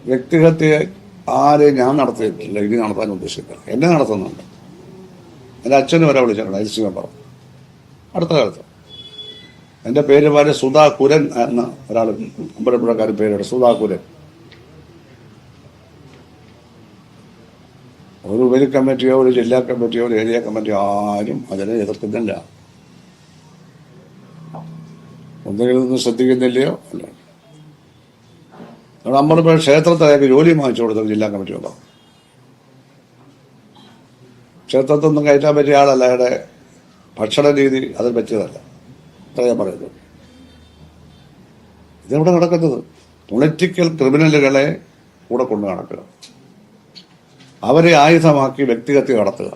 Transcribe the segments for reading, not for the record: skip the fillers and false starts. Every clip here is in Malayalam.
വ്യക്തിഹത്യ ആരെയും ഞാൻ നടത്തിയിട്ടില്ല, ഇനി നടത്താൻ ഉദ്ദേശിച്ചില്ല. എന്നെ നടത്തുന്നുണ്ട്. എൻ്റെ അച്ഛനും വരെ വിളിച്ചിട്ടുണ്ട് ഐസി മെമ്പർ അടുത്ത കാലത്ത്. എൻ്റെ പേര് പോലെ സുധാ കുരൻ എന്ന ഒരാൾ അമ്പലപ്പുഴക്കാരൻ പേരുണ്ട്, സുധാ കുരൻ. ഒരു ഉപരി കമ്മിറ്റിയോ ഒരു ജില്ലാ കമ്മിറ്റിയോ ഒരു ഏരിയ കമ്മിറ്റിയോ ആരും അതിനെ എതിർക്കുന്നില്ല. ഒന്നുകിൽ നിന്ന് ശ്രദ്ധിക്കുന്നില്ലയോ അല്ല. നമ്മളിപ്പോൾ ക്ഷേത്രത്തിലേക്ക് ജോലി വാങ്ങിച്ചു കൊടുത്തത് ജില്ലാ കമ്മിറ്റി ഉണ്ടോ? ക്ഷേത്രത്തിൽ നിന്നും കയറ്റാൻ പറ്റിയ ആളല്ല, അയാളുടെ ഭക്ഷണ രീതി അതിൽ പറ്റിയതല്ല. അത്ര ഞാൻ പറയുന്നത്. ഇതെവിടെ നടക്കുന്നത്? പൊളിറ്റിക്കൽ ക്രിമിനലുകളെ കൂടെ കൊണ്ട് നടക്കുക, അവരെ ആയുധമാക്കി വ്യക്തിഹത്യ നടത്തുക.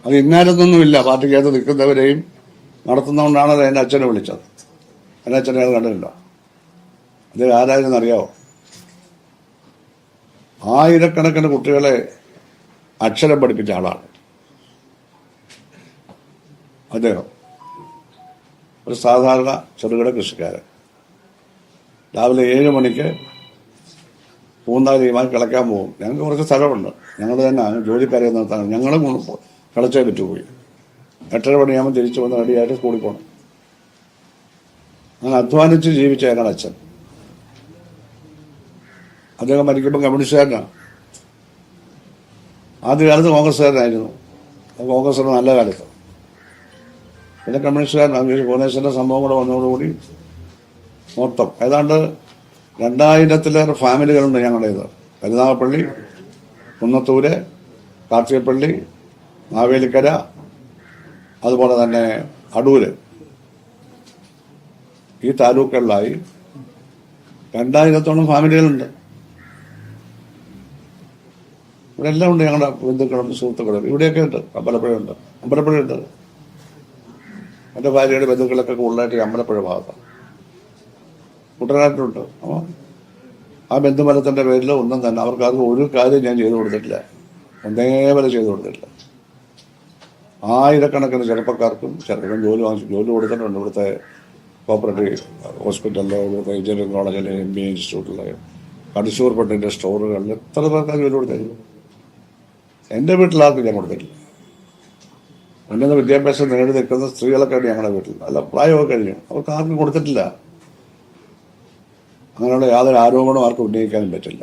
അത് ഇന്നാലൊന്നുമില്ല. പാർട്ടിക്കകത്ത് നിൽക്കുന്നവരെയും നടത്തുന്നതുകൊണ്ടാണല്ലോ എൻ്റെ അച്ഛനെ വിളിച്ചത്. എൻ്റെ അച്ഛനെ അത് കണ്ടില്ല. അത് ആരായിരുന്നു അറിയാവോ? ആയിരക്കണക്കിന് കുട്ടികളെ അക്ഷരം പഠിപ്പിച്ച ആളാണ് അദ്ദേഹം. ഒരു സാധാരണ ചെറുകിട കൃഷിക്കാരൻ. രാവിലെ 7 മണിക്ക് പൂന്താലിയുമായി കിളയ്ക്കാൻ പോകും. ഞങ്ങൾക്ക് കുറച്ച് സ്ഥലമുണ്ട്, ഞങ്ങൾ തന്നെ ജോലിക്കാരെ നിർത്താൻ ഞങ്ങളും കിളച്ചേ വിറ്റുപോയി. 8:30 മണിയാകുമ്പോൾ തിരിച്ചു വന്ന് റെഡിയായിട്ട് സ്കൂളിൽ പോകണം. അങ്ങനെ അധ്വാനിച്ച് ജീവിച്ച ഞങ്ങളുടെ അച്ഛൻ. അദ്ദേഹം മരിക്കുമ്പോൾ കമ്മ്യൂണിസ്റ്റുകാരനാണ്. ആദ്യകാലത്ത് കോൺഗ്രസ്സുകാരനായിരുന്നു, കോൺഗ്രസിന്റെ നല്ല കാലത്ത്. പിന്നെ കമ്മ്യൂണിസ്റ്റുകാരനാണ്. ഭുവനേശ്വരൻ്റെ സംഭവം കൂടെ വന്നതോടുകൂടി മൊത്തം ഏതാണ്ട് 2000-ലേറെ ഫാമിലികളുണ്ട് ഞങ്ങളുടേത്. കരുനാഗപ്പള്ളി, കുന്നത്തൂര്, കാർത്തികപ്പള്ളി, മാവേലിക്കര, അതുപോലെ തന്നെ അടൂര്, ഈ താലൂക്കുകളിലായി 2000-ഓളം ഫാമിലികളുണ്ട്. ഇവിടെ എല്ലാം ഉണ്ട്. ഞങ്ങളുടെ ബന്ധുക്കളും സുഹൃത്തുക്കളും ഇവിടെയൊക്കെ ഉണ്ട്. അമ്പലപ്പുഴയുണ്ട്. എൻ്റെ ഭാര്യയുടെ ബന്ധുക്കളൊക്കെ കൂടുതലായിട്ട് അമ്പലപ്പുഴ ഭാഗത്താണ്. കുട്ടനാട്ടിലുണ്ട്. അപ്പോൾ ആ ബന്ധുബലത്തിൻ്റെ പേരിൽ ഒന്നും തന്നെ അവർക്കാർക്കും ഒരു കാര്യം ഞാൻ ചെയ്തു കൊടുത്തിട്ടില്ല, ഒന്നേപോലെ ചെയ്തു കൊടുത്തിട്ടില്ല. ആയിരക്കണക്കിന് ചെറുപ്പക്കാർക്കും ജോലി കൊടുത്തിട്ടുണ്ട്. ഇവിടുത്തെ കോപ്പറേറ്റീവ് ഹോസ്പിറ്റലിൽ, ഇവിടുത്തെ എഞ്ചിനീയറിംഗ് കോളേജിലെ MBA ഇൻസ്റ്റിറ്റ്യൂട്ടിലെ, കടിശൂർ പെട്ടിൻ്റെ സ്റ്റോറുകളിൽ എത്ര പേർക്കാർ ജോലി കൊടുത്തിരുന്നു. എൻ്റെ വീട്ടിലാർക്കും ഞാൻ കൊടുത്തിട്ടില്ല. ഉന്നത വിദ്യാഭ്യാസം നേടി നിൽക്കുന്ന സ്ത്രീകളൊക്കെ ഉണ്ട് ഞങ്ങളുടെ വീട്ടിൽ. അല്ല, പ്രായമൊക്കെ കഴിഞ്ഞു, അവർക്ക് ആർക്കും കൊടുത്തിട്ടില്ല. അങ്ങനെയുള്ള യാതൊരു ആരോപണവും ആർക്കും ഉന്നയിക്കാനും പറ്റില്ല.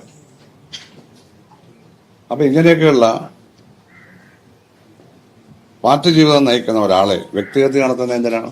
അപ്പം ഇങ്ങനെയൊക്കെയുള്ള പാർട്ടി ജീവിതം നയിക്കുന്ന ഒരാളെ വ്യക്തിഹത്യ നടത്തുന്നത് എന്തിനാണ്?